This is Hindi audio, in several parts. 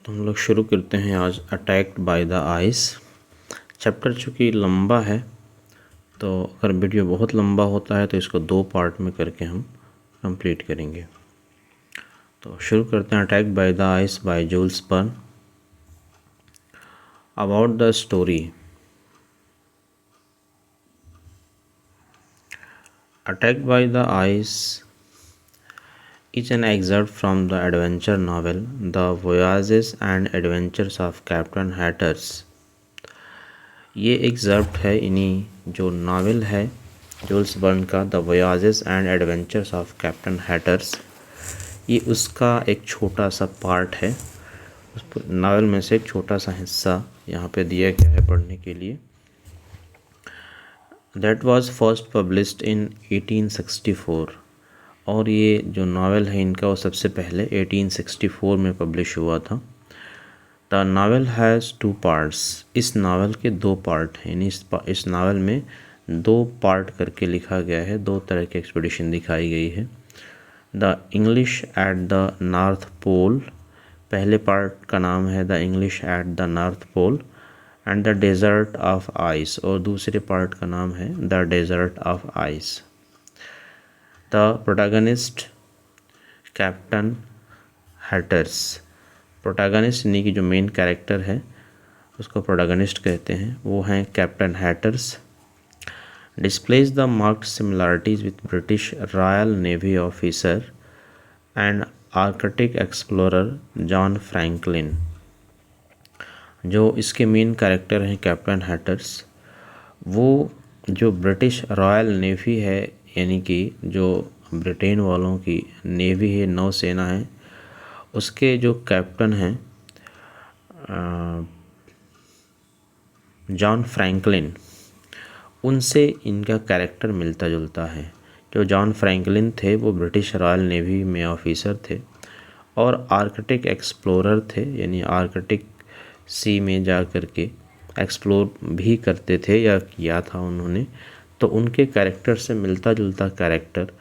तो हम लोग शुरू करते हैं आज attacked by the ice. Chapter चूँकि लंबा है तो अगर वीडियो बहुत लंबा होता है तो इसको 2 पार्ट में करके हम कंप्लीट करेंगे। तो शुरू करते हैं। Attacked by the ice by Jules Verne. About the story. Attacked by the ice is an excerpt from the adventure novel The Voyages and Adventures of Captain Hatters। ये excerpt है इन्हीं जो नावल है जूल्स वर्न का the voyages and adventures of captain Hatteras. ये उसका एक छोटा सा पार्ट है। उस नावल में से एक छोटा सा हिस्सा यहाँ पे दिया गया है पढ़ने के लिए। That was first published in 1864। और ये जो नावल है इनका वो सबसे पहले 1864 में पब्लिश हुआ था। The novel has 2 parts. इस नावल के 2 पार्ट हैं। इस नावल में 2 पार्ट करके लिखा गया है। 2 तरह की एक्सपीडिशन दिखाई गई है। The English at the North Pole, पहले पार्ट का नाम है the English at the North Pole and the desert of ice, और दूसरे पार्ट का नाम है the desert of ice. The protagonist Captain Hatteras. Protagonist यानी कि जो मेन कैरेक्टर है उसको प्रोटैगनिस्ट कहते हैं, वो हैं captain haters. Displays the marked similarities with British royal navy officer and Arctic explorer John Franklin. जो इसके मेन कैरेक्टर हैं कैप्टन हैटर्स, वो जो ब्रिटिश रॉयल नेवी है यानी कि जो ब्रिटेन वालों की नेवी है, नौसेना है, उसके जो कैप्टन हैं जॉन फ्रैंकलिन, उनसे इनका कैरेक्टर मिलता जुलता है। जो जॉन फ्रैंकलिन थे वो ब्रिटिश रॉयल नेवी में ऑफिसर थे और आर्कटिक एक्सप्लोरर थे, यानी आर्कटिक सी में जा कर के एक्सप्लोर भी करते थे या किया था उन्होंने। तो उनके कैरेक्टर से मिलता जुलता कैरेक्टर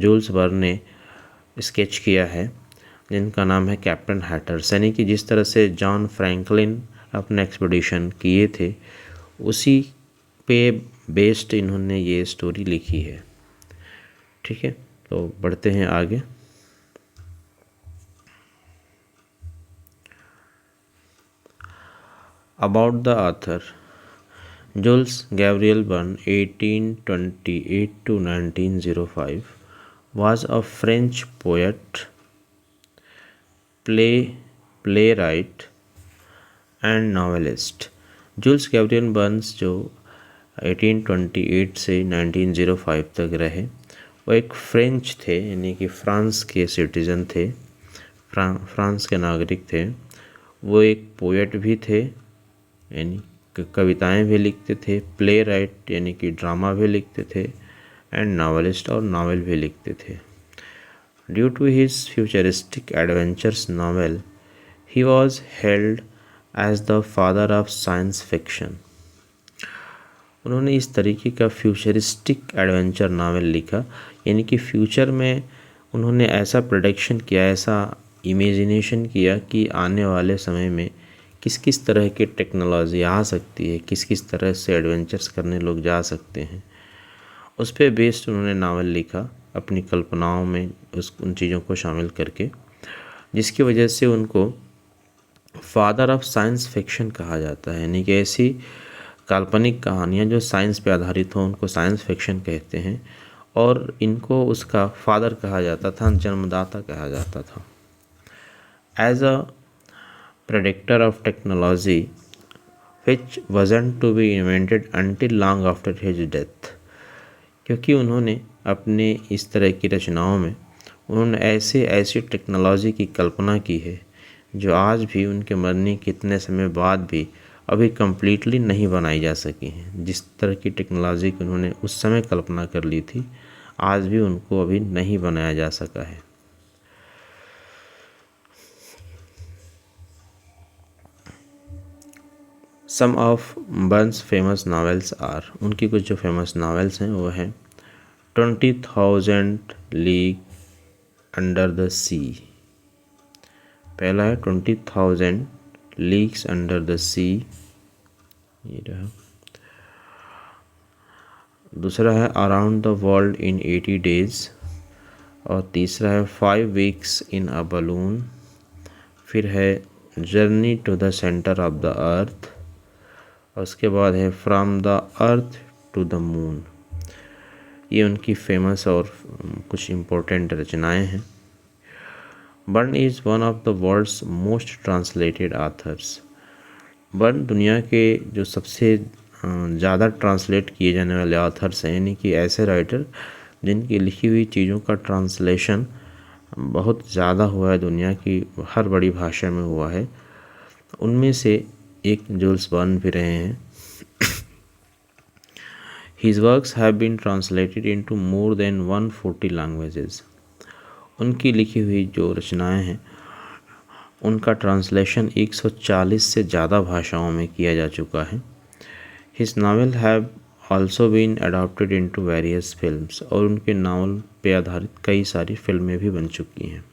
जूल्स वर्न ने स्केच किया है, जिनका नाम है कैप्टन हैटर्स। यानी कि जिस तरह से जॉन फ्रैंकलिन अपने एक्सपीडिशन किए थे उसी पे बेस्ड इन्होंने ये स्टोरी लिखी है। ठीक है, तो बढ़ते हैं आगे। About the author. Jules Gabriel Bern (1828 to 1905) was a French poet, playwright and novelist। Jules Gabriel Verne जो 1828 से 1905 तक रहे, वो एक फ्रेंच थे, यानी कि फ्रांस के सिटीज़न थे, फ्रांस के नागरिक थे। वो एक पोएट भी थे, यानी कविताएं भी लिखते थे, प्ले राइट यानी कि ड्रामा भी लिखते थे, एंड नावलिस्ट और नावल भी लिखते थे। Due to his futuristic adventures novel ही was held as the father of science fiction. उन्होंने इस तरीके का फ्यूचरिस्टिक एडवेंचर नावल लिखा, यानी कि फ्यूचर में उन्होंने ऐसा प्रेडिक्शन किया, ऐसा इमेजिनेशन किया कि आने वाले समय में किस किस तरह की टेक्नोलॉजी आ सकती है, किस किस तरह से एडवेंचर्स करने लोग जा सकते हैं। उस पर बेस्ड उन्होंने नावल लिखा अपनी कल्पनाओं में उन चीज़ों को शामिल करके, जिसकी वजह से उनको फादर ऑफ साइंस फिक्शन कहा जाता है। यानी कि ऐसी काल्पनिक कहानियाँ जो साइंस पे आधारित हों उनको साइंस फिक्शन कहते हैं, और इनको उसका फादर कहा जाता था, जन्मदाता कहा जाता था। As a predictor of technology which wasn't to be invented until long after his death। क्योंकि उन्होंने अपने इस तरह की रचनाओं में उन्होंने ऐसी टेक्नोलॉजी की कल्पना की है जो आज भी उनके मरने के कितने समय बाद भी अभी कम्प्लीटली नहीं बनाई जा सकी हैं। जिस तरह की टेक्नोलॉजी की उन्होंने उस समय कल्पना कर ली थी, आज भी उनको अभी नहीं बनाया जा सका है। Some of Verne's famous novels are, उनकी कुछ जो फेमस नावल्स हैं वो हैं 20,000 लीग अंडर द सी, पहला है 20,000 लीग्स अंडर द सी, ये रहा। दूसरा है around the world in 80 days, और तीसरा है 5 वीक्स इन अ बलून। फिर है journey to the centre of the earth, और उसके बाद है from the earth to the moon. ये उनकी फेमस और कुछ इम्पोर्टेंट रचनाएं हैं। Verne is one of the world's most translated authors. Verne दुनिया के जो सबसे ज़्यादा ट्रांसलेट किए जाने वाले ऑथर्स हैं, यानी कि ऐसे राइटर जिनकी लिखी हुई चीज़ों का ट्रांसलेशन बहुत ज़्यादा हुआ है, दुनिया की हर बड़ी भाषा में हुआ है, उनमें से एक जूल्स बर्न भी रहे हैं। His works have been translated into more than 140 languages. उनकी लिखी हुई जो रचनाएं हैं उनका ट्रांसलेशन 140 से ज़्यादा भाषाओं में किया जा चुका है। His novel have also been adapted into various films, और उनके नावल पे आधारित कई सारी फिल्में भी बन चुकी हैं।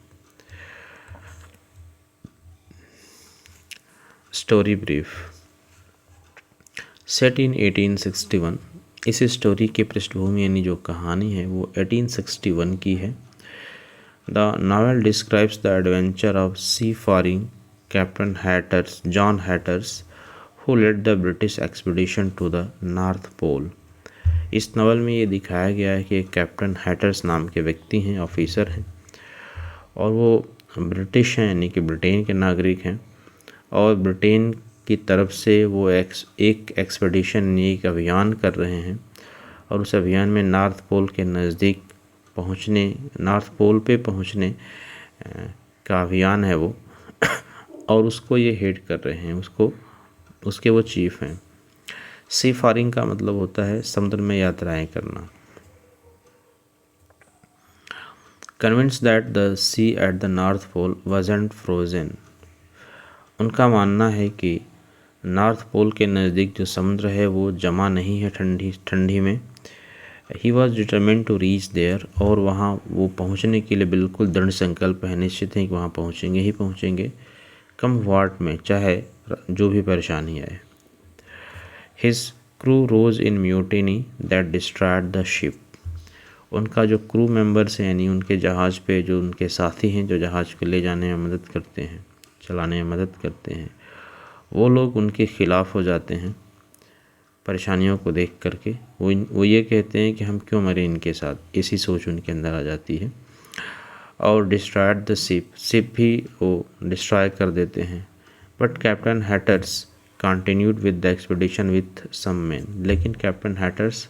Story brief. सेट इन 1861, इस स्टोरी की पृष्ठभूमि यानी जो कहानी है वो 1861 की है। The novel describes the adventure of seafaring captain Hatteras John Hatteras who led the British expedition to the North Pole. इस नावल में ये दिखाया गया है कि कैप्टन हैटर्स नाम के व्यक्ति हैं, ऑफिसर हैं, और वो ब्रिटिश हैं यानी कि ब्रिटेन के नागरिक हैं, और ब्रिटेन की तरफ से वो एक एक्सपीडिशन एक अभियान कर रहे हैं, और उस अभियान में नॉर्थ पोल के नज़दीक पहुंचने, नॉर्थ पोल पे पहुंचने का अभियान है वो और उसको ये हेड कर रहे हैं, उसके वो चीफ हैं। सी फारिंग का मतलब होता है समुद्र में यात्राएं करना। Convinced that the sea at the North Pole wasn't frozen, उनका मानना है कि नॉर्थ पोल के नज़दीक जो समुद्र है वो जमा नहीं है ठंडी में। He was determined to reach there, और वहाँ वो पहुँचने के लिए बिल्कुल दृढ़ संकल्प है, निश्चित है कि वहाँ पहुँचेंगे ही पहुँचेंगे, कम वाट में, चाहे जो भी परेशानी आए। His crew rose in mutiny that destroyed the ship, उनका जो क्रू मेंबर्स हैं यानी उनके जहाज़ पे जो उनके साथी हैं जो जहाज़ को ले जाने में मदद करते हैं, चलाने में मदद करते हैं, वो लोग उनके ख़िलाफ़ हो जाते हैं परेशानियों को देख करके। वो ये कहते हैं कि हम क्यों मरे इनके साथ, ऐसी सोच उनके अंदर आ जाती है। और डिस्ट्रॉयड द शिप भी वो डिस्ट्रॉय कर देते हैं। But Captain Hatteras continued with the expedition with some man, लेकिन कैप्टन हैटर्स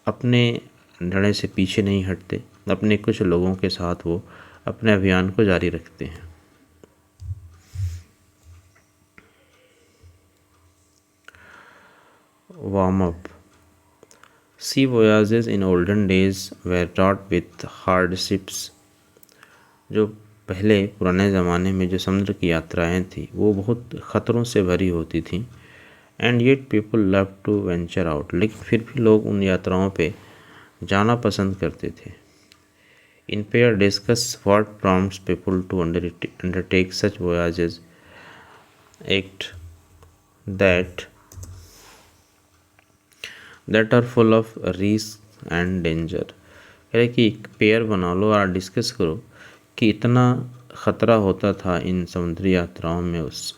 अपने निर्णय से पीछे नहीं हटते, अपने कुछ लोगों के साथ वो अपने अभियान को जारी रखते हैं। Warm up. Sea voyages in olden days were टॉट विथ हार्डशिप्स, जो पहले पुराने ज़माने में जो समुद्र की यात्राएं थी वो बहुत ख़तरों से भरी होती थी। And yet people love to venture out, लेकिन फिर भी लोग उन यात्राओं पे जाना पसंद करते थे। In pair discuss what prompts people to undertake such voyages act that are full of risk and danger. है कि एक पेयर बना लो और डिस्कस करो कि इतना ख़तरा होता था इन समुद्री यात्राओं में उस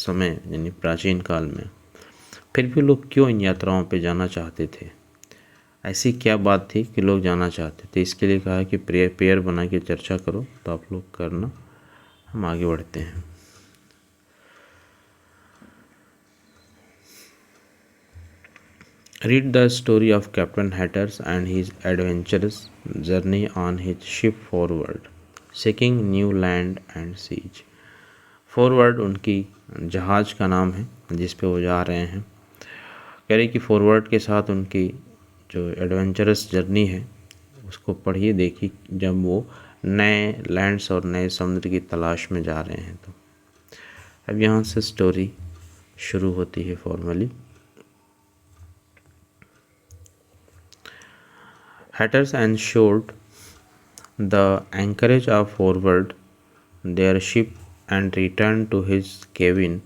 समय यानी प्राचीन काल में, फिर भी लोग क्यों इन यात्राओं पे जाना चाहते थे, ऐसी क्या बात थी कि लोग जाना चाहते थे। इसके लिए कहा कि पेयर बना के चर्चा करो, तो आप लोग करना, हम आगे बढ़ते हैं। Read the story of Captain Hatters and his adventurous journey on his ship Forward, seeking new land and siege. Forward उनकी जहाज़ का नाम है जिस पे वो जा रहे हैं। कह रहे कि फॉरवर्ड के साथ उनकी जो एडवेंचरस जर्नी है उसको पढ़िए, देखिए जब वो नए लैंड्स और नए समुद्र की तलाश में जा रहे हैं। तो अब यहाँ से स्टोरी शुरू होती है formally. Hatters ensured the anchorage of Forward, their ship and returned to his cabin,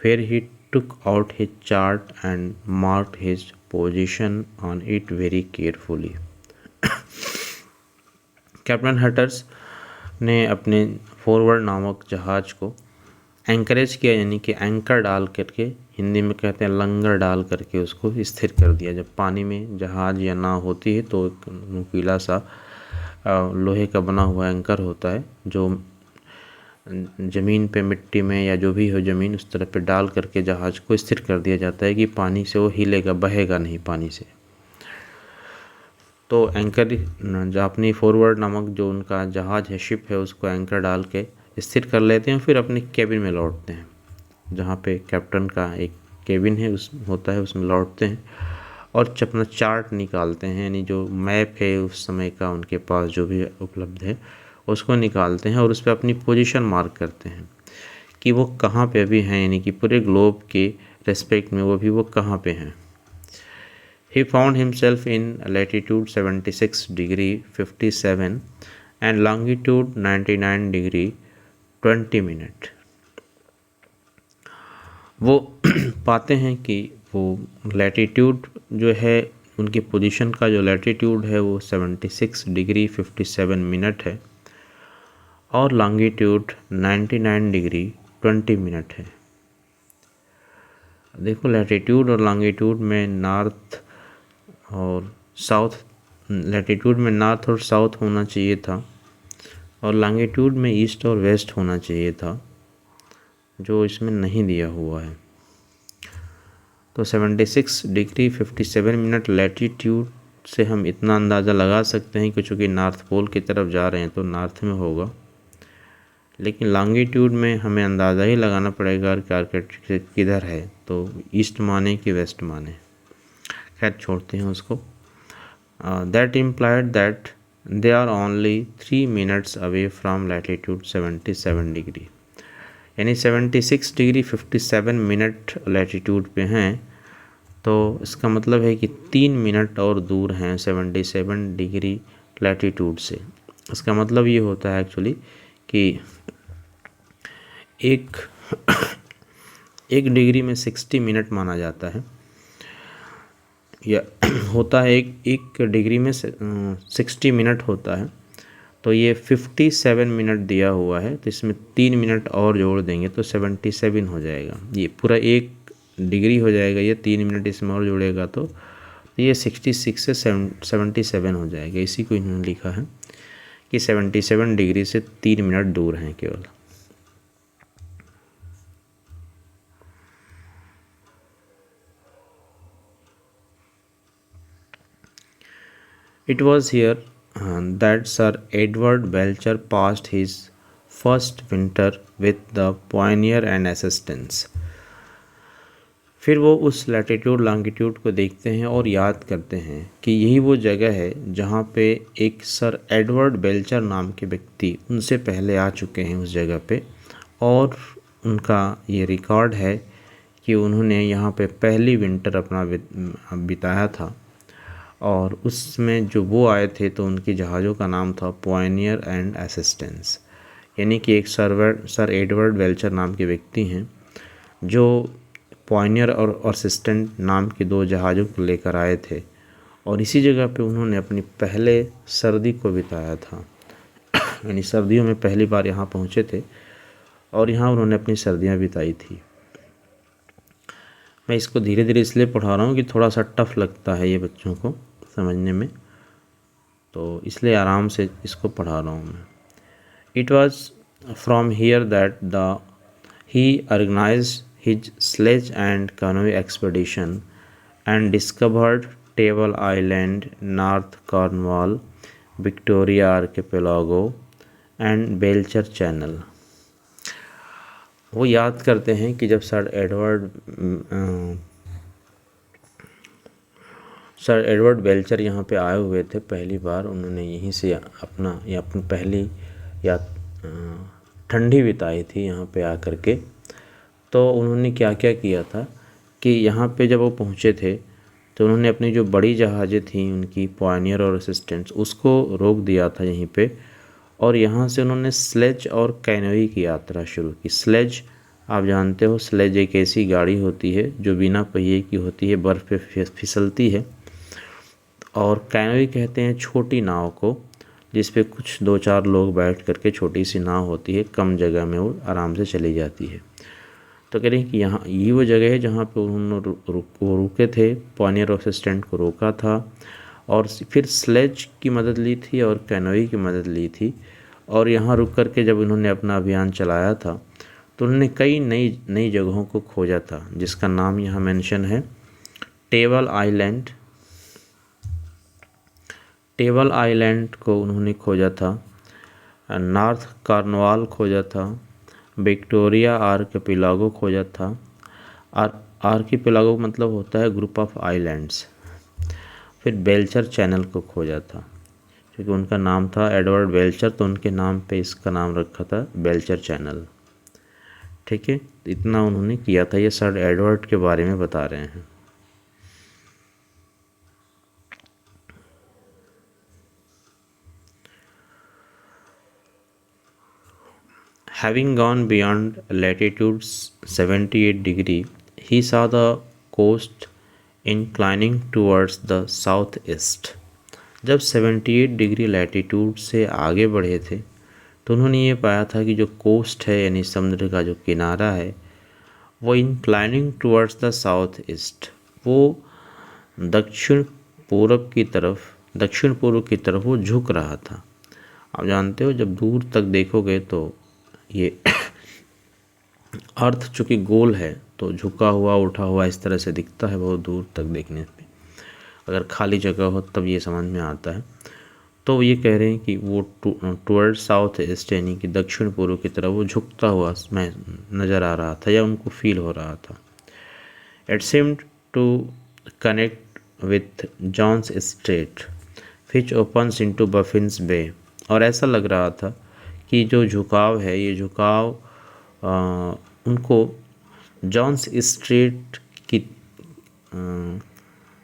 where he took out his chart and marked his position on it very carefully. Captain Hatteras ने अपने फॉरवर्ड नामक जहाज को एंकरेज किया, यानी कि एंकर डाल करके, हिंदी में कहते हैं लंगर डाल करके उसको स्थिर कर दिया। जब पानी में जहाज या नाव होती है तो एक नुकीला सा लोहे का बना हुआ एंकर होता है जो ज़मीन पे, मिट्टी में या जो भी हो ज़मीन, उस तरह पे डाल करके जहाज को स्थिर कर दिया जाता है कि पानी से वो हिलेगा, बहेगा नहीं पानी से। तो एंकर अपनी फॉरवर्ड नामक जो उनका जहाज है, शिप है, उसको एंकर डाल के स्थिर कर लेते हैं, फिर अपने केबिन में लौटते हैं, जहाँ पे कैप्टन का एक केबिन है उस होता है, उसमें लौटते हैं और अपना चार्ट निकालते हैं, यानी जो मैप है उस समय का उनके पास जो भी उपलब्ध है उसको निकालते हैं और उस पर अपनी पोजीशन मार्क करते हैं कि वो कहाँ पे अभी हैं, यानी कि पूरे ग्लोब के रेस्पेक्ट में वो कहाँ पे हैं। He found himself in latitude 76 degree 57 and longitude 99 degree 20 minute। वो पाते हैं कि वो लैटिट्यूड जो है, उनकी पोजीशन का जो लैटिट्यूड है वो 76 डिग्री 57 मिनट है और लॉन्गिट्यूड 99 डिग्री 20 मिनट है। देखो, लैटिट्यूड और लॉन्गिट्यूड में नॉर्थ और साउथ, लैटिट्यूड में नॉर्थ और साउथ होना चाहिए था और लॉन्गिट्यूड में ईस्ट और वेस्ट होना चाहिए था, जो इसमें नहीं दिया हुआ है। तो 76 डिग्री 57 मिनट लैटिट्यूड से हम इतना अंदाज़ा लगा सकते हैं कि चूँकि नॉर्थ पोल की तरफ जा रहे हैं तो नॉर्थ में होगा, लेकिन लॉन्गिट्यूड में हमें अंदाज़ा ही लगाना पड़ेगा कि आर्कटिक किधर है, तो ईस्ट माने कि वेस्ट माने। खैर छोड़ते हैं उसको। That implied that they are only 3 minutes away from latitude 77 degree, यानी 76 डिग्री 57 मिनट लैटिट्यूड पे हैं, तो इसका मतलब है कि 3 मिनट और दूर हैं 77 डिग्री लैटिट्यूड से। इसका मतलब ये होता है एक्चुअली कि एक डिग्री में 60 मिनट माना जाता है, या होता है एक डिग्री में 60 मिनट होता है, तो ये 57 मिनट दिया हुआ है, तो इसमें 3 मिनट और जोड़ देंगे तो 77 हो जाएगा। ये पूरा 1 डिग्री हो जाएगा, ये 3 मिनट इसमें और जोड़ेगा तो ये 66 से 77 हो जाएगा। इसी को इन्होंने लिखा है कि 77 डिग्री से 3 मिनट दूर हैं केवल। It was here that Sir Edward Belcher passed his first winter with the Pioneer and Assistance। फिर वो उस लैटिट्यूड लॉन्गिट्यूड को देखते हैं और याद करते हैं कि यही वो जगह है जहाँ पे एक सर एडवर्ड बेल्चर नाम के व्यक्ति उनसे पहले आ चुके हैं उस जगह पे, और उनका ये रिकॉर्ड है कि उन्होंने यहाँ पे पहली विंटर अपना बिताया था, और उसमें जो वो आए थे तो उनकी जहाज़ों का नाम था पॉयनियर एंड असिस्टेंस, यानी कि एक सर एडवर्ड बेल्चर नाम के व्यक्ति हैं जो पॉयनियर और असिस्टेंट नाम की 2 जहाज़ों को लेकर आए थे, और इसी जगह पे उन्होंने अपनी पहले सर्दी को बिताया था। यानी सर्दियों में पहली बार यहाँ पहुँचे थे और यहाँ उन्होंने अपनी सर्दियाँ बिताई थी। मैं इसको धीरे धीरे इसलिए पढ़ा रहा हूँ कि थोड़ा सा टफ लगता है ये बच्चों को समझने में, तो इसलिए आराम से इसको पढ़ा रहा हूँ मैं। It was from here that he organised his sledge and canoe expedition and discovered Table Island, North Cornwall, Victoria Archipelago and Belcher Channel. वो याद करते हैं कि जब सर एडवर्ड बेल्चर यहाँ पे आए हुए थे पहली बार, उन्होंने यहीं से अपनी पहली या ठंडी बिताई थी यहाँ पे आकर के। तो उन्होंने क्या क्या किया था कि यहाँ पे जब वो पहुँचे थे तो उन्होंने अपनी जो बड़ी जहाज़ें थी उनकी पॉयनियर और असिस्टेंट्स, उसको रोक दिया था यहीं पे, और यहाँ से उन्होंने स्लेज और कैनोई की यात्रा शुरू की। स्लेज आप जानते हो, स्लेज एक ऐसी गाड़ी होती है जो बिना पहिए की होती है, बर्फ़ पे फिसलती है। और कैनोई कहते हैं छोटी नाव को, जिस पे कुछ 2-4 लोग बैठ करके, छोटी सी नाव होती है, कम जगह में वो आराम से चली जाती है। तो कह रहे हैं कि यहाँ ये वो जगह है जहाँ पे उन्होंने रुके थे, पायनियर असिस्टेंट को रोका था और फिर स्लेज की मदद ली थी और कैनोई की मदद ली थी। और यहाँ रुक कर के जब उन्होंने अपना अभियान चलाया था तो उन्होंने कई नई जगहों को खोजा था, जिसका नाम यहाँ मेंशन है। टेबल आइलैंड को उन्होंने खोजा था, नॉर्थ कॉर्नवाल खोजा था, विक्टोरिया आर्किपेलागो खोजा था। आर्किपेलागो मतलब होता है ग्रुप ऑफ आइलैंड्स। फिर बेल्चर चैनल को खोजा था, क्योंकि उनका नाम था एडवर्ड बेल्चर, तो उनके नाम पे इसका नाम रखा था बेल्चर चैनल। ठीक है, इतना उन्होंने किया था। ये सर एडवर्ड के बारे में बता रहे हैं। Having gone beyond latitude 78 degree, he saw the coast inclining towards the southeast. जब 78 डिग्री लैटिट्यूड से आगे बढ़े थे तो उन्होंने ये पाया था कि जो कोस्ट है यानी समुद्र का जो किनारा है वो inclining towards the south east, वो दक्षिण पूर्व की तरफ वो झुक रहा था। आप जानते हो जब दूर तक देखोगे तो ये अर्थ चूँकि गोल है तो झुका हुआ उठा हुआ इस तरह से दिखता है बहुत दूर तक देखने पे। अगर खाली जगह हो तब ये समझ में आता है। तो ये कह रहे हैं कि वो टुवर्ड साउथ ईस्ट यानी कि दक्षिण पूर्व की तरफ वो झुकता हुआ मैं नज़र आ रहा था या उनको फील हो रहा था। It seemed to connect with Jones Strait which opens into Baffin's Bay. और ऐसा लग रहा था कि जो झुकाव है ये झुकाव उनको जॉन्स स्ट्रेट की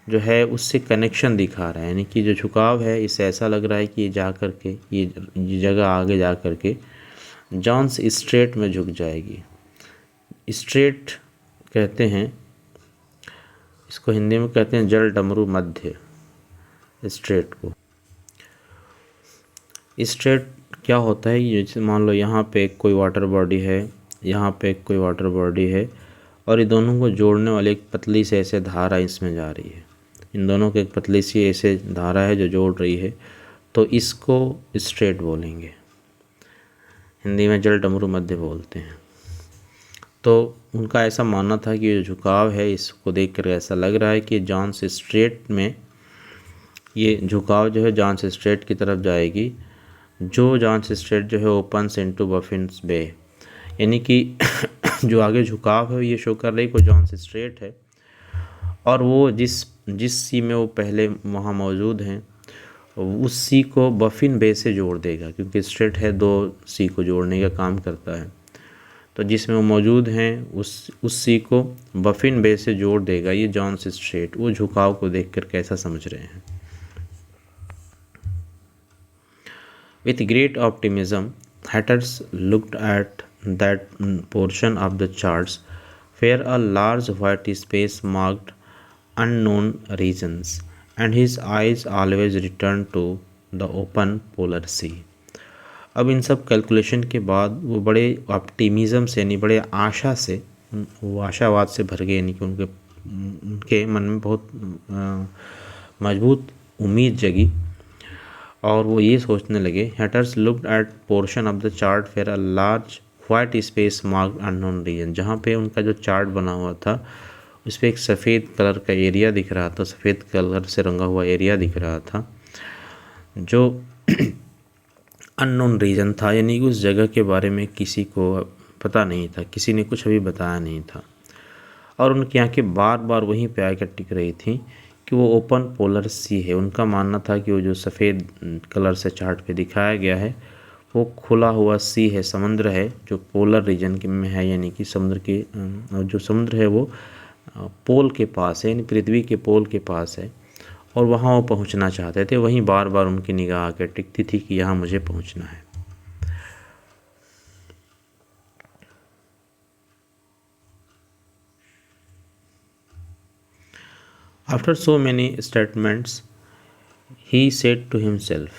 जो है उससे कनेक्शन दिखा रहा है। यानी कि जो झुकाव है इससे ऐसा लग रहा है कि ये जा कर के ये जगह आगे जा कर के जॉन्स स्ट्रेट में झुक जाएगी। स्ट्रेट कहते हैं इसको, हिंदी में कहते हैं जल डमरू मध्य स्ट्रेट को। स्ट्रेट क्या होता है, जैसे मान लो यहाँ पे कोई वाटर बॉडी है, यहाँ पे कोई वाटर बॉडी है और ये दोनों को जोड़ने वाली एक पतली से ऐसे धारा इसमें जा रही है। इन दोनों के एक पतली सी ऐसे धारा है जो जोड़ रही है, तो इसको स्ट्रेट बोलेंगे। हिंदी में जल डमरू मध्य बोलते हैं। तो उनका ऐसा मानना था कि ये झुकाव है इसको देख कर ऐसा लग रहा है कि जॉन्स स्ट्रेट में ये झुकाव जो है जॉन्स स्ट्रेट की तरफ जाएगी। जो जॉन्स स्ट्रेट जो है ओपन्स इनटू बफिन्स बे, यानी कि जो आगे झुकाव है ये शो कर रही को जॉन्स स्ट्रेट है और वो जिस सी में वो पहले वहाँ मौजूद हैं उस सी को बफिन बे से जोड़ देगा, क्योंकि स्ट्रेट है 2 सी को जोड़ने का काम करता है। तो जिसमें वो मौजूद हैं उस सी को बफिन बे से जोड़ देगा ये जॉन्स स्ट्रेट। वो झुकाव को देखकर कैसा समझ रहे हैं। With great optimism, Hatters looked at that portion of the charts where a large white space marked unknown regions, and his eyes always returned to the open polar sea. अब इन सब कैलकुलेशन के बाद वो बड़े ऑप्टिमिज़म से यानी बड़े आशा से वो आशावाद से भर गए, यानी कि उनके मन में बहुत मजबूत उम्मीद जगी और वो ये सोचने लगे। Hatteras looked at portion of the chart fair a large white space marked unknown region, जहाँ पे उनका जो चार्ट बना हुआ था उस पर एक सफ़ेद कलर का एरिया दिख रहा था, सफ़ेद कलर से रंगा हुआ एरिया दिख रहा था जो अननोन रीजन था, यानी कि उस जगह के बारे में किसी को पता नहीं था, किसी ने कुछ अभी बताया नहीं था। और उनकी आंखें बार बार वहीं पे आकर टिक रही थी कि वो ओपन पोलर सी है। उनका मानना था कि वो जो सफ़ेद कलर से चार्ट पे दिखाया गया है वो खुला हुआ सी है, समुद्र है जो पोलर रीजन में है, यानी कि समुद्र के जो समुद्र है वो पोल के पास है, यानी पृथ्वी के पोल के पास है और वहाँ वो पहुँचना चाहते थे। वहीं बार बार उनकी निगाह आकर टिकती थी कि यहाँ मुझे पहुँचना है। After so many statements he said to himself.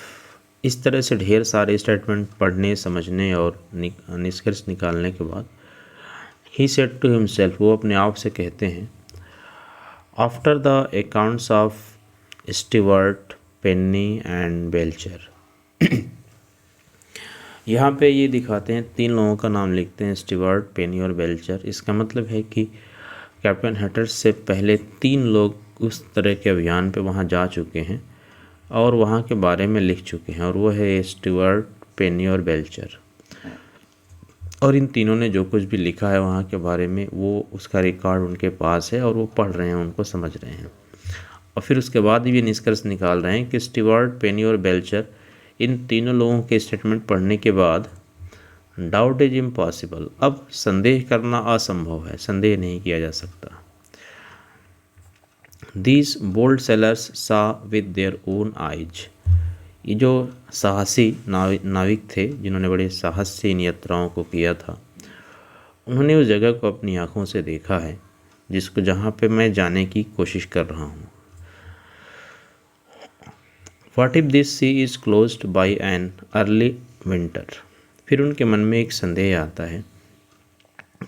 इस तरह से ढेर सारे स्टेटमेंट पढ़ने, समझने और निष्कर्ष निकालने के बाद ही सेड टू हिमसेल्फ, वो अपने आप से कहते हैं, after the accounts of Stewart, Penney and Belcher. यहाँ पे ये दिखाते हैं, 3 लोगों का नाम लिखते हैं, स्टीवर्ट, पेनी और बेल्चर। इसका मतलब है कि कैप्टन हैटर्स से पहले 3 लोग उस तरह के अभियान पे वहाँ जा चुके हैं और वहाँ के बारे में लिख चुके हैं, और वो है स्टीवर्ट, पेनी और बेल्चर। और इन तीनों ने जो कुछ भी लिखा है वहाँ के बारे में, वो उसका रिकॉर्ड उनके पास है और वो पढ़ रहे हैं, उनको समझ रहे हैं। और फिर उसके बाद ये निष्कर्ष निकाल रहे हैं कि स्टीवर्ट, पेनी और बेल्चर, इन तीनों लोगों के स्टेटमेंट पढ़ने के बाद डाउट इज इम्पॉसिबल, अब संदेह करना असंभव है, संदेह नहीं किया जा सकता। दीज बोल्ड सेलर्स सा विद देयर ओन आइज। ये जो साहसी नाविक थे, जिन्होंने बड़े साहस से इन यात्राओं को किया था, उन्होंने उस जगह को अपनी आँखों से देखा है जिसको जहाँ पे मैं जाने की कोशिश कर रहा हूँ। What if this sea is closed by an early winter? फिर उनके मन में एक संदेह आता है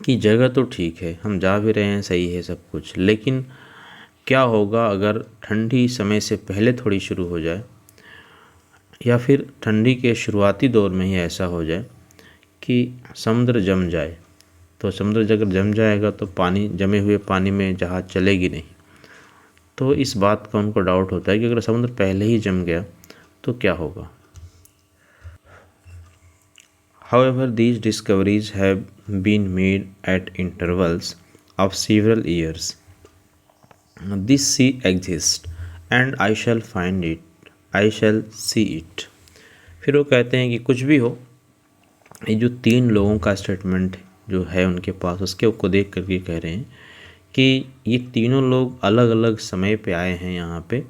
कि जगह तो ठीक है, हम जा भी रहे हैं, सही है सब कुछ, लेकिन क्या होगा अगर ठंडी समय से पहले थोड़ी शुरू हो जाए, या फिर ठंडी के शुरुआती दौर में ही ऐसा हो जाए कि समुद्र जम जाए। तो समुद्र अगर जम जाएगा तो पानी, जमे हुए पानी में जहाज़ चलेगी नहीं। तो इस बात का उनको डाउट होता है कि अगर समुद्र पहले ही जम गया तो क्या होगा। However, these discoveries have been made at intervals of several years. This sea exists and I shall find it, I shall see it. फिर वो कहते हैं कि कुछ भी हो, ये जो 3 लोगों का स्टेटमेंट जो है उनके पास, उसके को देख करके कह रहे हैं कि ये तीनों लोग अलग अलग समय पे आए हैं यहाँ पे,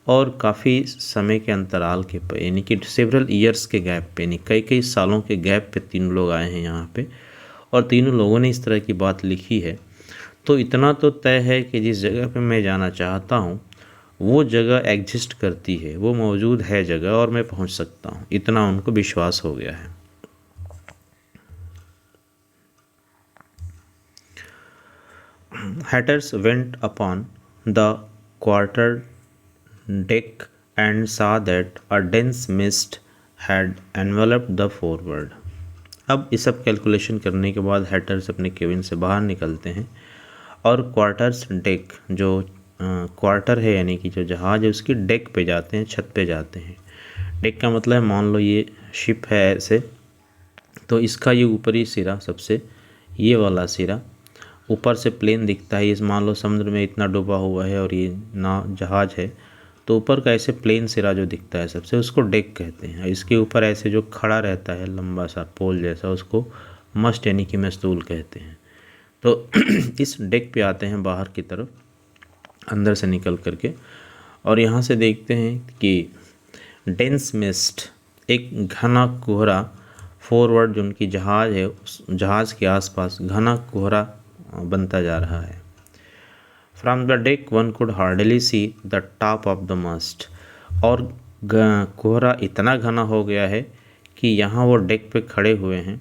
और काफ़ी समय के अंतराल के पे, यानी कि सेवरल ईयर्स के गैप पे, यानी कई कई सालों के गैप पे 3 लोग आए हैं यहाँ पे, और तीनों लोगों ने इस तरह की बात लिखी है। तो इतना तो तय है कि जिस जगह पे मैं जाना चाहता हूँ वो जगह एग्जिस्ट करती है, वो मौजूद है जगह, और मैं पहुँच सकता हूँ, इतना उनको विश्वास हो गया है। Hatters went upon the quarter deck and saw that a dense mist had enveloped the forward. अब इस सब कैलकुलेशन करने के बाद हैटर्स अपने केबिन से बाहर निकलते हैं और क्वार्टर्स डेक, जो क्वार्टर है यानी कि जो जहाज़ है उसकी डेक पे जाते हैं, छत पे जाते हैं। डेक का मतलब है, मान लो ये शिप है ऐसे, तो इसका ये ऊपरी सिरा, सबसे ये वाला सिरा, ऊपर से प्लेन दिखता है। इस मान लो समुद्र में इतना डूबा हुआ है और ये ना जहाज़ है, तो ऊपर का ऐसे प्लेन सिरा जो दिखता है सबसे, उसको डेक कहते हैं। इसके ऊपर ऐसे जो खड़ा रहता है लंबा सा पोल जैसा, उसको मस्ट यानी कि मस्तूल कहते हैं। तो इस डेक पे आते हैं बाहर की तरफ, अंदर से निकल करके, और यहाँ से देखते हैं कि डेंस मिस्ट, एक घना कोहरा, फॉरवर्ड जो उनकी जहाज़ है उस जहाज़ के आसपास घना कोहरा बनता जा रहा है। From the deck one could hardly see the top of the must, और कोहरा इतना घना हो गया है कि यहाँ वो डेक पे खड़े हुए हैं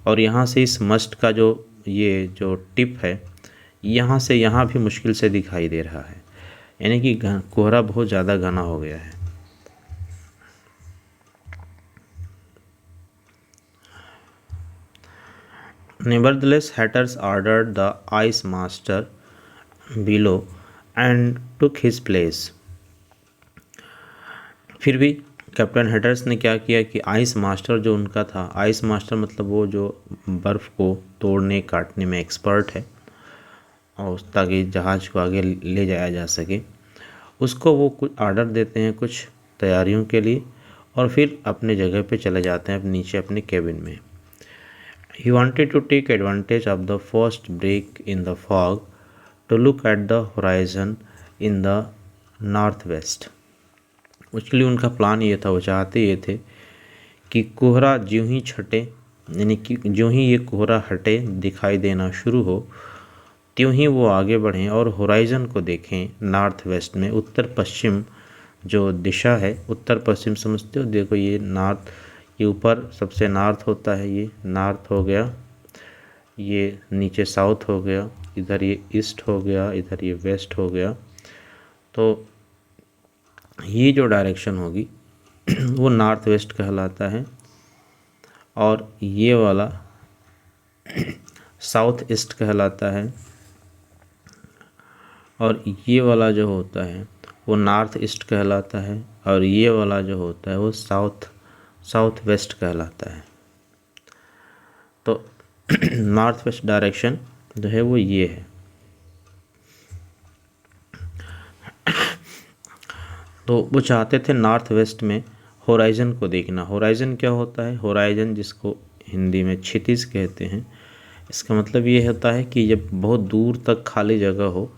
और यहाँ से इस मस्ट का जो ये जो टिप है, यहाँ से यहाँ भी मुश्किल से दिखाई दे रहा है, यानी कि कोहरा बहुत ज़्यादा घना हो गया है। Nevertheless, Hatters ordered the ice master below and took his place. फिर भी कैप्टन हैटर्स ने क्या किया कि आइस मास्टर जो उनका था, आइस मास्टर मतलब वो जो बर्फ़ को तोड़ने काटने में एक्सपर्ट है, और ताकि जहाज़ को आगे ले जाया जा सके, उसको वो कुछ ऑर्डर देते हैं कुछ तैयारियों के लिए, और फिर अपने जगह पे चले जाते हैं नीचे अपने केबिन में। He wanted to take advantage of the first break in the fog to look at the horizon in the northwest. उसके लिए उनका प्लान ये था, वो चाहते ये थे कि कोहरा ज्यों ही छटे, यानी कि ज्यों ही ये कोहरा हटे, दिखाई देना शुरू हो, त्यों ही वो आगे बढ़ें और होराइज़न को देखें नॉर्थ वेस्ट में, उत्तर पश्चिम जो दिशा है, उत्तर पश्चिम समझते हो, देखो ये नॉर्थ, ये ऊपर सबसे नॉर्थ होता है, ये नॉर्थ हो गया, ये नीचे साउथ हो गया, इधर ये ईस्ट हो गया, इधर ये वेस्ट हो गया। तो ये जो डायरेक्शन होगी वो नॉर्थ वेस्ट कहलाता है, और ये वाला साउथ ईस्ट कहलाता है, और ये वाला जो होता है वो नॉर्थ ईस्ट कहलाता है, और ये वाला जो होता है वो साउथ वेस्ट कहलाता है। तो नॉर्थ वेस्ट डायरेक्शन जो है वो ये है। तो वो चाहते थे नॉर्थ वेस्ट में होराइज़न को देखना। होराइज़न क्या होता है? होराइज़न जिसको हिंदी में क्षितिज कहते हैं, इसका मतलब ये होता है कि जब बहुत दूर तक खाली जगह हो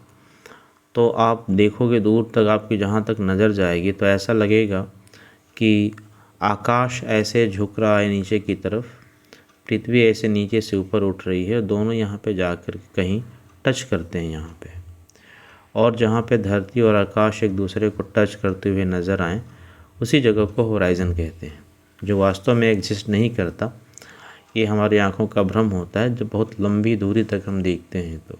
तो आप देखोगे दूर तक, आपकी जहाँ तक नज़र जाएगी तो ऐसा लगेगा कि आकाश ऐसे झुक रहा है नीचे की तरफ, पृथ्वी ऐसे नीचे से ऊपर उठ रही है, दोनों यहाँ पे जाकर कहीं टच करते हैं यहाँ पे, और जहाँ पे धरती और आकाश एक दूसरे को टच करते हुए नज़र आएँ उसी जगह को होराइज़न कहते हैं, जो वास्तव में एग्जिस्ट नहीं करता। ये हमारी आँखों का भ्रम होता है जब बहुत लंबी दूरी तक हम देखते हैं। तो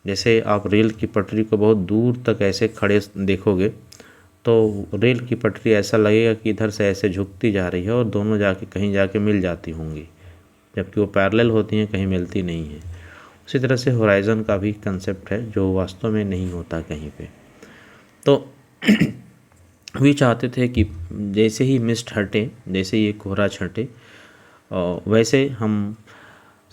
जैसे आप रेल की पटरी को बहुत दूर तक ऐसे खड़े देखोगे तो रेल की पटरी ऐसा लगेगा कि इधर से ऐसे झुकती जा रही है और दोनों जाके कहीं जाके मिल जाती होंगी, जबकि वो पैरेलल होती हैं, कहीं मिलती नहीं है। उसी तरह से होराइज़न का भी कंसेप्ट है जो वास्तव में नहीं होता कहीं पे। तो वे चाहते थे कि जैसे ही मिस्ट हटे, जैसे ही ये कोहरा छटे, वैसे हम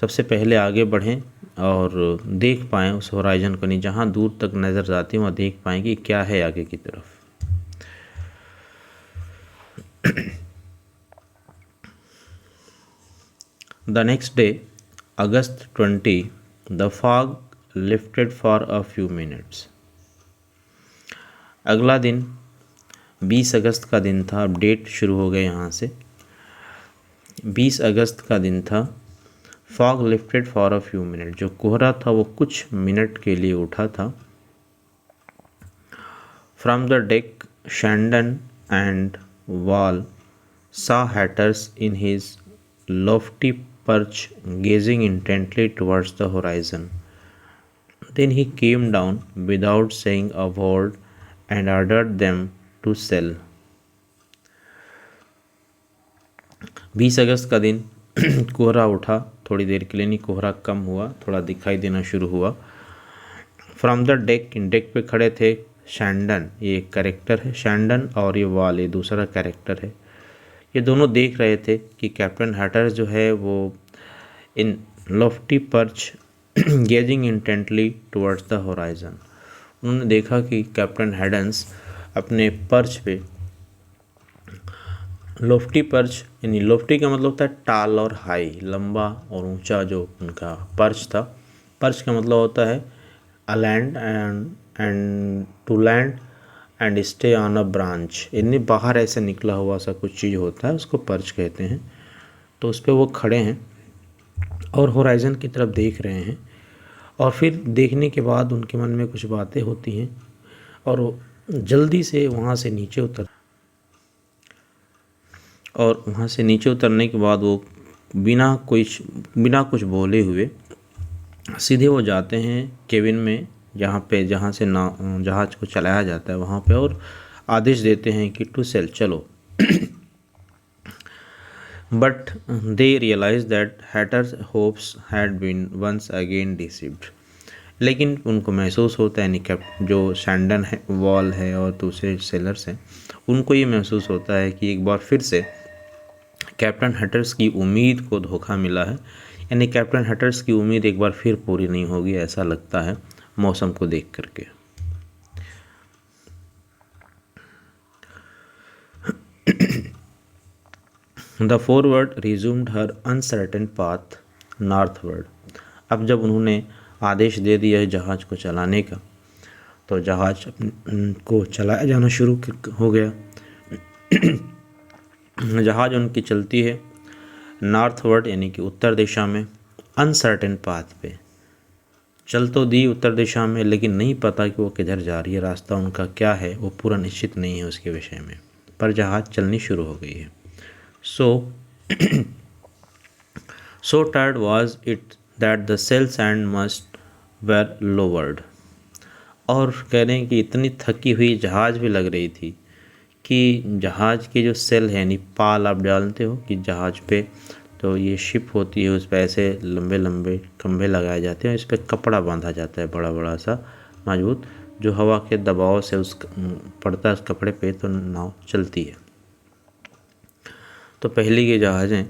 सबसे पहले आगे बढ़ें और देख पाएँ उस होराइज़न को, नहीं जहाँ दूर तक नज़र जाती है वहाँ देख पाएँ कि क्या है आगे की तरफ। The next day, August 20, the fog lifted for a few minutes. अगला दिन 20 अगस्त का दिन था। अब डेट शुरू हो गए यहाँ से। 20 अगस्त का दिन था। Fog lifted for a few minute, जो कोहरा था वो कुछ मिनट के लिए उठा था। From the deck Shandon and Wall saw Hatters in his lofty perch gazing intently towards the horizon. Then he came down without saying a word and ordered them to sail. 20 अगस्त का दिन कोहरा उठा, थोड़ी देर के लिए नहीं, कोहरा कम हुआ, थोड़ा दिखाई देना शुरू हुआ। फ्रॉम द डेक, डेक पे खड़े थे शैंडन, ये एक कैरेक्टर है शैंडन, और ये वॉल ये दूसरा कैरेक्टर है। ये दोनों देख रहे थे कि कैप्टन हैटर्स जो है वो in lofty perch gazing intently towards the horizon. उन्होंने देखा कि कैप्टन हैडन्स अपने पर्च पे, लॉफ्टी पर्च यानी लॉफ्टी का मतलब होता है टाल और हाई, लंबा और ऊंचा जो उनका पर्च था। पर्च का मतलब होता है a land and to land and stay on a branch, यानी बाहर ऐसे निकला हुआ सा कुछ चीज़ होता है, उसको पर्च कहते हैं। तो उस पर वो खड़े हैं और होराइज़न की तरफ देख रहे हैं, और फिर देखने के बाद उनके मन में कुछ बातें होती हैं और वो जल्दी से वहाँ से नीचे उतरने के बाद वो बिना कुछ बोले हुए सीधे वो जाते हैं केबिन में, जहाँ से जहाज़ को चलाया जाता है वहाँ पे, और आदेश देते हैं कि टू सेल, चलो। But they realise that Hatteras hopes had been once again deceived. लेकिन उनको महसूस होता है, यानी जो शैंडन है, वॉल है और दूसरे सेलर्स हैं, उनको ये महसूस होता है कि एक बार फिर से कैप्टन हैटर्स की उम्मीद को धोखा मिला है, यानी कैप्टन हैटर्स की उम्मीद एक बार फिर पूरी नहीं होगी, ऐसा लगता है मौसम को देख करके। The forward resumed her uncertain path northward. अब जब उन्होंने आदेश दे दिया है जहाज़ को चलाने का, तो जहाज़ को चलाया जाना शुरू हो गया। जहाज़ उनकी चलती है नॉर्थवर्ड यानी कि उत्तर दिशा में, अनसर्टेन पाथ पे, चल तो दी उत्तर दिशा में, लेकिन नहीं पता कि वो किधर जा रही है, रास्ता उनका क्या है वो पूरा निश्चित नहीं है उसके विषय में, पर जहाज़ चलनी शुरू हो गई है। So so tired was it that the sails and mast were lowered. और कह रहे हैं कि इतनी थकी हुई जहाज़ भी लग रही थी कि जहाज़ की जो सेल है यानी पाल, आप जानते हो कि जहाज़ पे तो ये शिप होती है, उस पर ऐसे लंबे लंबे खंभे लगाए जाते हैं, इस पर कपड़ा बांधा जाता है बड़ा बड़ा सा मजबूत, जो हवा के दबाव से उस पड़ता है उस कपड़े पे तो नाव चलती है। तो पहले के जहाज़ें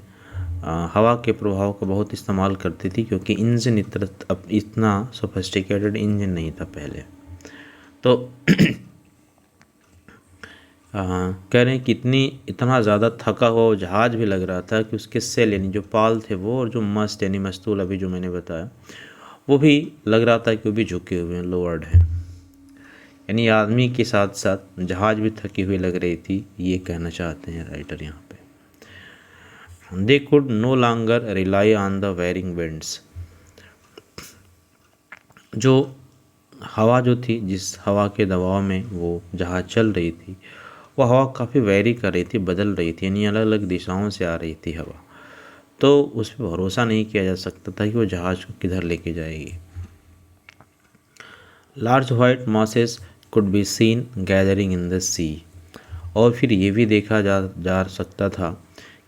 हवा के प्रभाव का बहुत इस्तेमाल करती थी, क्योंकि इंजन इतना सोफिस्टिकेटेड इंजन नहीं था पहले। तो कह रहे हैं कि इतना ज़्यादा थका हुआ वो जहाज़ भी लग रहा था कि उसके सेल यानी जो पाल थे वो, और जो मस्त यानी मस्तूल अभी जो मैंने बताया, वो भी लग रहा था कि वो भी झुके हुए हैं, लोअर्ड हैं। यानी आदमी के साथ साथ जहाज़ भी थकी हुई लग रही थी, ये कहना चाहते हैं राइटर यहाँ पे। They could no longer rely on the veering winds. जो हवा जो थी, जिस हवा के दबाव में वो जहाज़ चल रही थी, वो हवा काफ़ी वेरी कर रही थी, बदल रही थी, यानी अलग अलग दिशाओं से आ रही थी हवा। तो उस पर भरोसा नहीं किया जा सकता था कि वो जहाज़ को किधर लेके जाएगी। Large white masses could be seen gathering in the sea. और फिर ये भी देखा जा सकता था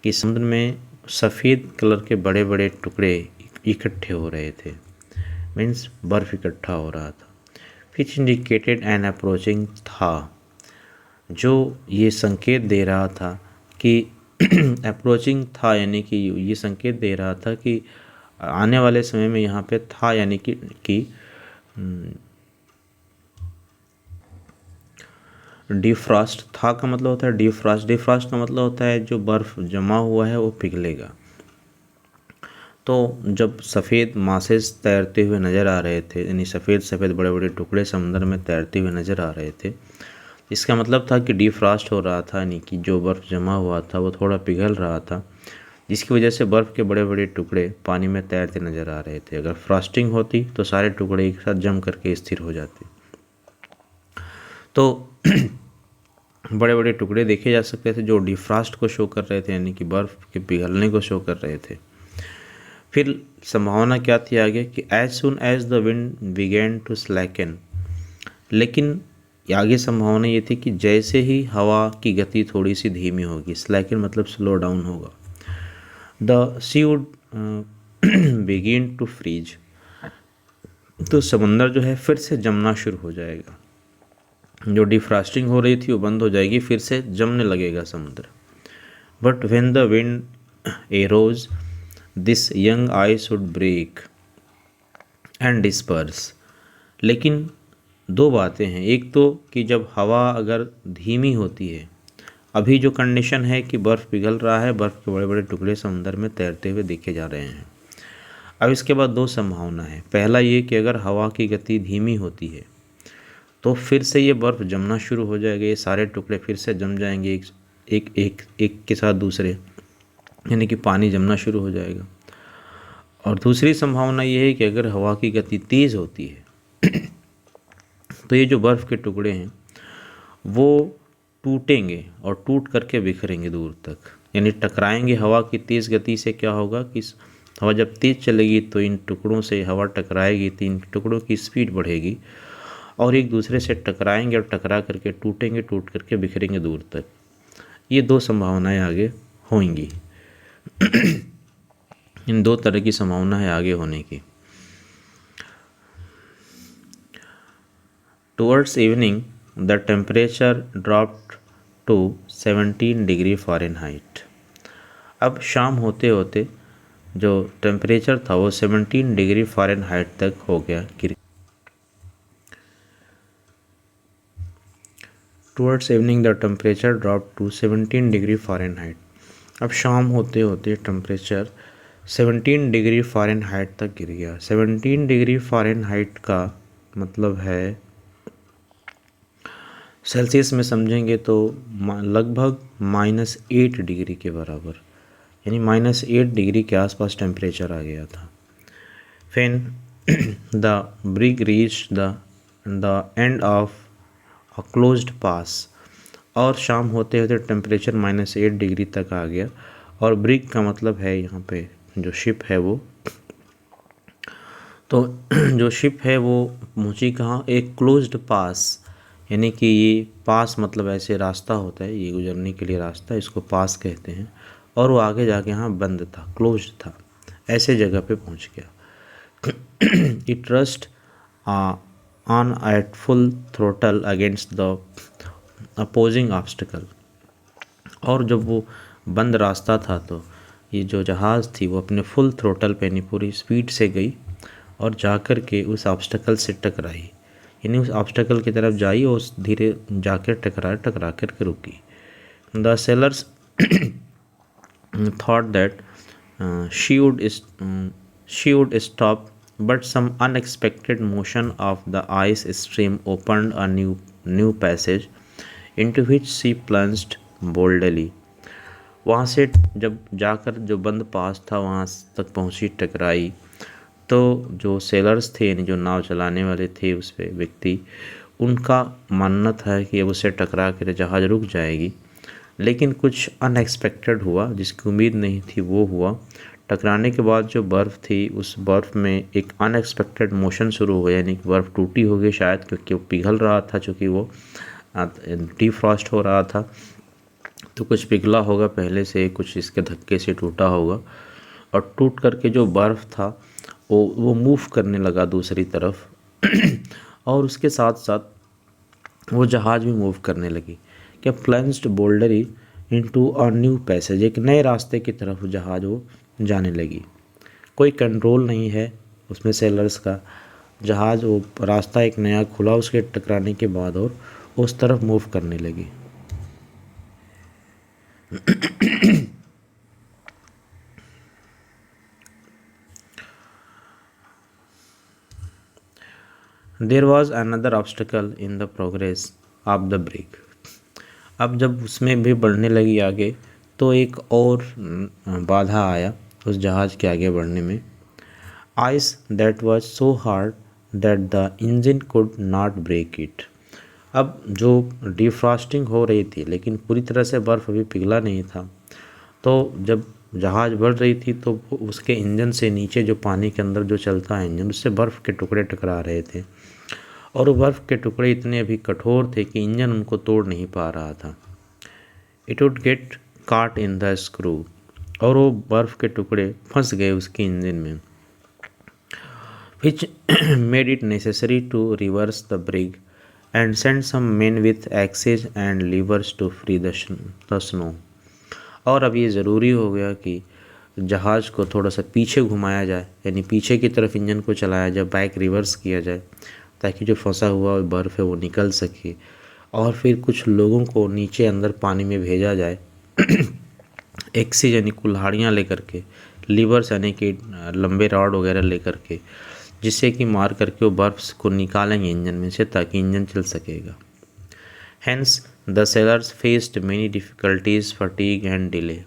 कि समुद्र में सफ़ेद कलर के बड़े बड़े टुकड़े इकट्ठे हो रहे थे, मीन्स बर्फ़ इकट्ठा हो रहा था। विच इंडिकेटेड एन अप्रोचिंग था, जो ये संकेत दे रहा था कि अप्रोचिंग था, यानी कि ये संकेत दे रहा था कि आने वाले समय में यहाँ पे था, यानी कि डिफ्रॉस्ट था का मतलब होता है डिफ्रॉस्ट। डिफ्रॉस्ट का मतलब होता है जो बर्फ़ जमा हुआ है वो पिघलेगा। तो जब सफ़ेद मासेस तैरते हुए नज़र आ रहे थे, यानी सफ़ेद सफ़ेद बड़े बड़े टुकड़े समुद्र में तैरते हुए नज़र आ रहे थे, इसका मतलब था कि डिफ्रॉस्ट हो रहा था, यानी कि जो बर्फ़ जमा हुआ था वो थोड़ा पिघल रहा था, जिसकी वजह से बर्फ़ के बड़े बड़े टुकड़े पानी में तैरते नज़र आ रहे थे। अगर फ्रॉस्टिंग होती तो सारे टुकड़े एक साथ जम करके स्थिर हो जाते। तो बड़े बड़े टुकड़े देखे जा सकते थे जो डिफ्रॉस्ट को शो कर रहे थे, यानी कि बर्फ़ के पिघलने को शो कर रहे थे। फिर संभावना क्या थी आगे कि as soon as the wind began to slacken, लेकिन आगे संभावना ये थी कि जैसे ही हवा की गति थोड़ी सी धीमी होगी, स्लैकन मतलब स्लो डाउन होगा, the sea would begin to freeze, तो समंदर जो है फिर से जमना शुरू हो जाएगा। जो डिफ्रॉस्टिंग हो रही थी वो बंद हो जाएगी, फिर से जमने लगेगा समुद्र। But when the wind arose this young ice would break and disperse. लेकिन दो बातें हैं, एक तो कि जब हवा अगर धीमी होती है, अभी जो कंडीशन है कि बर्फ़ पिघल रहा है, बर्फ़ के बड़े बड़े टुकड़े समुद्र में तैरते हुए देखे जा रहे हैं। अब इसके बाद दो संभावना है। पहला ये कि अगर हवा की गति धीमी होती है तो फिर से ये बर्फ़ जमना शुरू हो जाएगा, ये सारे टुकड़े फिर से जम जाएंगे एक के साथ दूसरे, यानी कि पानी जमना शुरू हो जाएगा। और दूसरी संभावना ये है कि अगर हवा की गति तेज़ होती है तो ये जो बर्फ़ के टुकड़े हैं वो टूटेंगे और टूट करके बिखरेंगे दूर तक, यानी टकराएंगे हवा की तेज़ गति से। क्या होगा कि हवा जब तेज़ चलेगी तो इन टुकड़ों से हवा टकराएगी, तो इन टुकड़ों की स्पीड बढ़ेगी और एक दूसरे से टकराएंगे और टकरा करके टूटेंगे, टूट करके बिखरेंगे दूर तक। ये दो संभावनाएं आगे होंगी। इन दो तरह की संभावना है आगे होने की। Towards evening the temperature dropped to 17 degree Fahrenheit. अब शाम होते होते जो टेम्परेचर था वो 17 डिग्री फ़ारेनहाइट तक हो गया। Towards evening the temperature drop to 17 degree Fahrenheit. अब शाम होते होते टेम्परेचर 17 डिग्री फ़ारेनहाइट तक गिर गया। 17 डिग्री फ़ारेनहाइट का मतलब है सेल्सियस में समझेंगे तो लगभग -8 डिग्री के बराबर, यानी -8 डिग्री के आसपास टेम्परेचर आ गया था। फिर the brig reach the end of a closed pass. और शाम होते होते टेम्परेचर -8 डिग्री तक आ गया। और ब्रिग का मतलब है यहाँ पे जो शिप है वो, तो जो शिप है वो पहुँची कहाँ, एक क्लोज्ड पास, यानी कि ये पास मतलब ऐसे रास्ता होता है, ये गुजरने के लिए रास्ता, इसको पास कहते हैं। और वो आगे जाके यहाँ बंद था, क्लोज्ड था, ऐसे जगह पे पहुँच गया। It rust on at full throttle against the opposing obstacle. और जब वो बंद रास्ता था तो ये जो जहाज़ थी वो अपने फुल थ्रोटल पे यानी पूरी स्पीड से गई और जाकर के उस ऑब्स्टिकल से टकराई, यानी उस ऑब्स्टिकल की तरफ जाई और उस धीरे जाकर टकरा कर के रुकी। The sellers thought that she would stop, but some unexpected motion of the ice stream opened a new passage into which she plunged boldly। वहाँ से जब जाकर जो बंद पास था वहाँ तक पहुँची, टकराई, तो जो सेलर्स थे यानी जो नाव चलाने वाले थे उस पे व्यक्ति, उनका मानना था कि अब उसे टकरा कर जहाज़ रुक जाएगी, लेकिन कुछ अनएक्सपेक्टेड हुआ, जिसकी उम्मीद नहीं थी वो हुआ। टकराने के बाद जो बर्फ़ थी उस बर्फ़ में एक अनएक्सपेक्टेड मोशन शुरू हुआ, यानी कि बर्फ़ टूटी होगी शायद, क्योंकि वो पिघल रहा था, चूँकि वो डिफ्रॉस्ट हो रहा था, तो कुछ पिघला होगा पहले से, कुछ इसके धक्के से टूटा होगा। और टूट करके जो बर्फ़ था वो मूव करने लगा दूसरी तरफ और उसके साथ साथ वो जहाज़ भी मूव करने लगी। क्या plunged boldly into a new passage, एक नए रास्ते की तरफ जहाज़ वो जाने लगी। कोई कंट्रोल नहीं है उसमें सेलर्स का, जहाज़ वो रास्ता एक नया खुला उसके टकराने के बाद और उस तरफ मूव करने लगी। There was another obstacle in the progress of the brig. अब जब उसमें भी बढ़ने लगी आगे तो एक और बाधा आया उस जहाज़ के आगे बढ़ने में। Ice that was so hard that the engine could not break it. अब जो डिफ्रॉस्टिंग हो रही थी लेकिन पूरी तरह से बर्फ़ अभी पिघला नहीं था, तो जब जहाज़ बढ़ रही थी तो उसके इंजन से नीचे जो पानी के अंदर जो चलता है इंजन, उससे बर्फ़ के टुकड़े टकरा रहे थे और वो बर्फ़ के टुकड़े इतने अभी कठोर थे कि इंजन उनको तोड़ नहीं पा रहा था। इट वुड गेट काट इन द स्क्रू, और वो बर्फ़ के टुकड़े फंस गए उसके इंजन में, which made it necessary to reverse the brig and send some men with axes and levers to free the snow। और अब ये ज़रूरी हो गया कि जहाज़ को थोड़ा सा पीछे घुमाया जाए, यानी पीछे की तरफ इंजन को चलाया जाए, बैक रिवर्स किया जाए, ताकि जो फंसा हुआ बर्फ़ है वो निकल सके। और फिर कुछ लोगों को नीचे अंदर पानी में भेजा जाए एक्सीज यानी कुल्हाड़ियाँ लेकर के, लीवर्स यानी कि लंबे रॉड वगैरह लेकर के, जिससे कि मार करके वो बर्फ़ को निकालेंगे इंजन में से ताकि इंजन चल सकेगा। Hence the sailors faced many difficulties, fatigue and delay.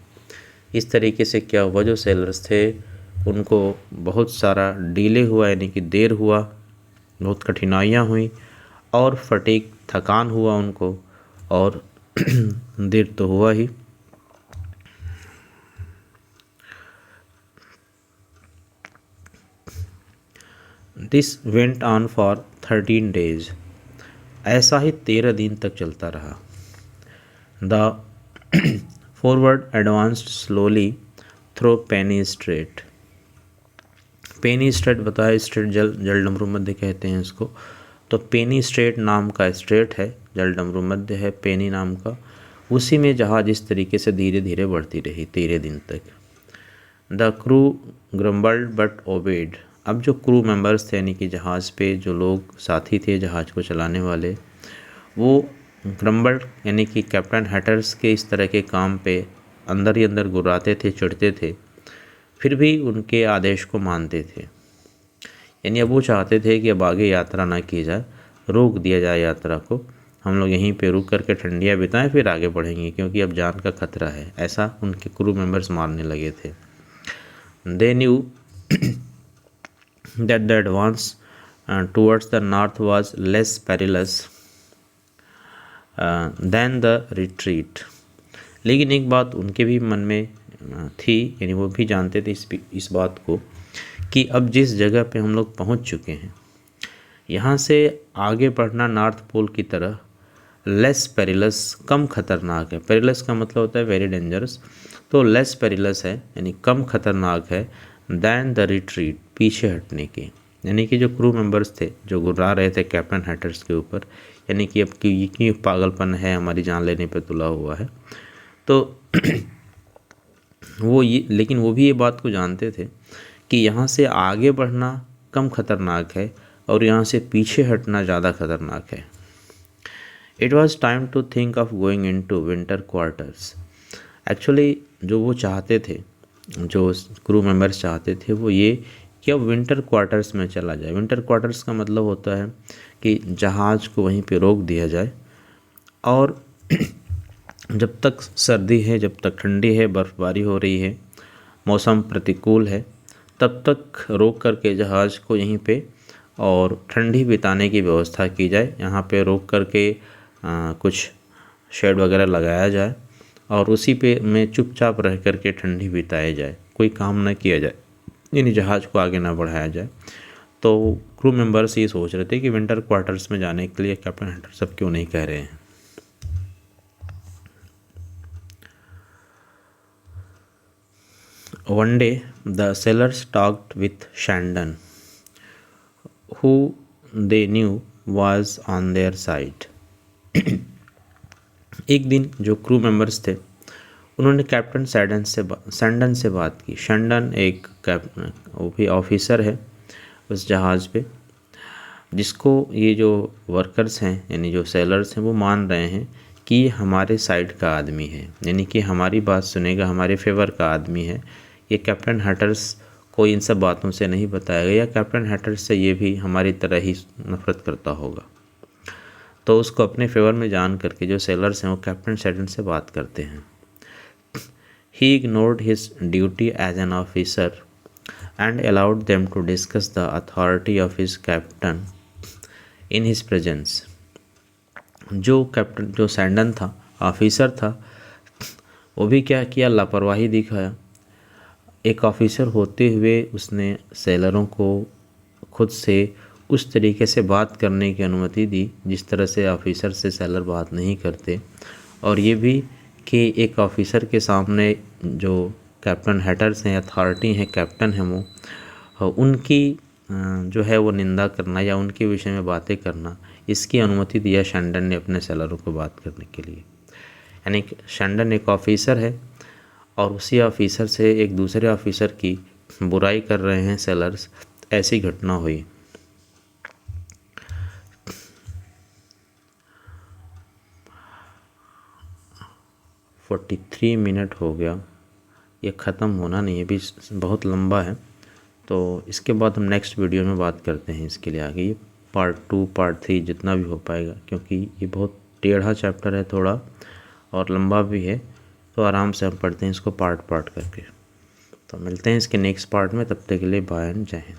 इस तरीके से क्या हुआ, जो सेलर्स थे उनको बहुत सारा डिले हुआ यानी कि देर हुआ, बहुत कठिनाइयाँ हुई, और फटीग थकान हुआ उनको, और देर तो हुआ ही। This went on for 13 days। ऐसा ही 13 दिन तक चलता रहा। The Forward advanced slowly through Penny Strait. Penny Strait बताया, स्ट्रेट जलडमरू मध्य कहते हैं इसको। तो पेनी स्ट्रेट नाम का स्ट्रेट है, जलडमरू मध्य है पेनी नाम का, उसी में जहाज़ इस तरीके से धीरे धीरे बढ़ती रही 13 दिन तक। The crew grumbled but obeyed. अब जो क्रू मेंबर्स थे यानी कि जहाज़ पे जो लोग साथी थे जहाज़ को चलाने वाले, वो ग्रम्बल्ड यानी कि कैप्टन हैटर्स के इस तरह के काम पे अंदर ही अंदर गुर्राते थे, चिढ़ते थे, फिर भी उनके आदेश को मानते थे। यानी अब वो चाहते थे कि अब आगे यात्रा ना की जाए, रोक दिया जाए यात्रा को, हम लोग यहीं पे रुक करके ठंडियाँ बिताएं फिर आगे बढ़ेंगे, क्योंकि अब जान का खतरा है, ऐसा उनके क्रू मेंबर्स मानने लगे थे। They knew that the advance towards the north was less perilous than the retreat। लेकिन एक बात उनके भी मन में थी, यानी वो भी जानते थे इस बात को कि अब जिस जगह पे हम लोग पहुंच चुके हैं, यहाँ से आगे बढ़ना नॉर्थ पोल की तरह लेस पेरिलस, कम खतरनाक है। पेरिलस का मतलब होता है वेरी डेंजरस, तो लेस पेरिलस है यानी कम खतरनाक है दैन द रिट्रीट, पीछे हटने की। यानी कि जो क्रू मेंबर्स थे जो गुर्रा रहे थे कैप्टन हैटर्स के ऊपर, यानी कि अब की पागलपन है, हमारी जान लेने पे तुला हुआ है, तो लेकिन वो भी ये बात को जानते थे कि यहाँ से आगे बढ़ना कम खतरनाक है और यहाँ से पीछे हटना ज़्यादा खतरनाक है। It was time to think of going into winter quarters. Actually जो वो चाहते थे, जो क्रू मेंबर्स चाहते थे, वो ये कि अब विंटर क्वार्टर्स में चला जाए। विंटर क्वार्टर्स का मतलब होता है कि जहाज़ को वहीं पे रोक दिया जाए और जब तक सर्दी है, जब तक ठंडी है, बर्फ़बारी हो रही है, मौसम प्रतिकूल है, तब तक रोक करके जहाज़ को यहीं पे और ठंडी बिताने की व्यवस्था की जाए। यहाँ पे रोक करके कुछ शेड वगैरह लगाया जाए और उसी पे में चुपचाप रह करके ठंडी बिताई जाए, कोई काम न किया जाए, यानी जहाज़ को आगे ना बढ़ाया जाए। तो क्रू मेंबर्स ये सोच रहे थे कि विंटर क्वार्टर्स में जाने के लिए कैप्टन हंटर सब क्यों नहीं कह रहे हैं। One day the sailors talked with Shandon, who they knew was on their side। एक दिन जो क्रू मेंबर्स थे उन्होंने कैप्टन सैंडन से बात की। शैंडन एक वो भी ऑफिसर है उस जहाज़ पे, जिसको ये जो वर्कर्स हैं यानी जो सेलर्स हैं वो मान रहे हैं कि ये हमारे साइड का आदमी है, यानी कि हमारी बात सुनेगा, हमारे फेवर का आदमी है। ये कैप्टन हटर्स को इन सब बातों से नहीं बताया गया, कैप्टन हटर्स से ये भी हमारी तरह ही नफरत करता होगा। तो उसको अपने फेवर में जान करके जो सेलर्स हैं वो कैप्टन सैंडन से बात करते हैं। He ignored his duty as an officer and allowed them to discuss the authority of his captain in his presence। जो सैंडन था, ऑफिसर था, वो भी क्या किया, लापरवाही दिखाया। एक ऑफिसर होते हुए उसने सेलरों को खुद से उस तरीके से बात करने की अनुमति दी जिस तरह से ऑफिसर से सेलर बात नहीं करते, और ये भी कि एक ऑफिसर के सामने जो कैप्टन हैटर्स हैं, अथॉरिटी हैं, कैप्टन हैं, वो उनकी जो है वो निंदा करना या उनके विषय में बातें करना, इसकी अनुमति दिया शैंडन ने अपने सेलरों को बात करने के लिए। यानी शैंडन एक ऑफिसर है और उसी ऑफिसर से एक दूसरे ऑफिसर की बुराई कर रहे हैं सेलर्स, ऐसी घटना हुई। और 43 मिनट हो गया, ये ख़त्म होना नहीं है, भी बहुत लंबा है। तो इसके बाद हम नेक्स्ट वीडियो में बात करते हैं इसके लिए आगे, ये पार्ट 2 पार्ट 3 जितना भी हो पाएगा, क्योंकि ये बहुत टेढ़ा चैप्टर है थोड़ा और लंबा भी है, तो आराम से हम पढ़ते हैं इसको पार्ट करके। तो मिलते हैं इसके नेक्स्ट पार्ट में, तब तक के लिए बाय एंड जय हिंद।